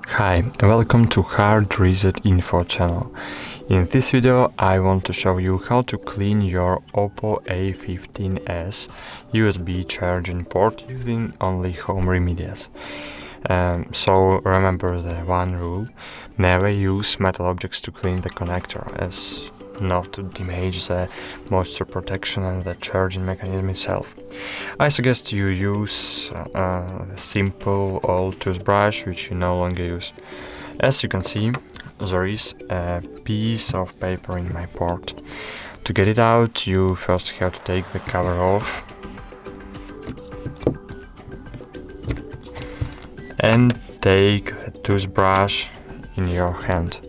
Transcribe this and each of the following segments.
Hi, and welcome to HardReset.info channel. In this video I want to show you how to clean your OPPO A15s USB charging port using only home remedies. So remember the one rule: never use metal objects to clean the connector, as not to damage the moisture protection and the charging mechanism itself. I suggest you use a simple old toothbrush which you no longer use. As you can see, there is a piece of paper in my port. To get it out, you first have to take the cover off and take a toothbrush in your hand.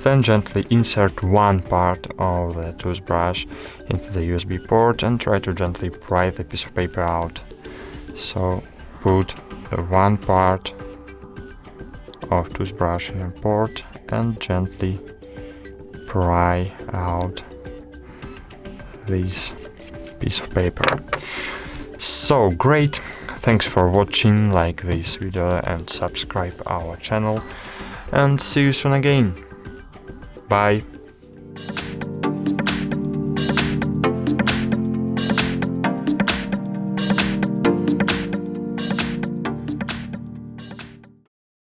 Then gently insert one part of the toothbrush into the USB port and try to gently pry the piece of paper out. So put the one part of toothbrush in your port and gently pry out this piece of paper. So great! Thanks for watching, like this video and subscribe our channel, and see you soon again. Bye.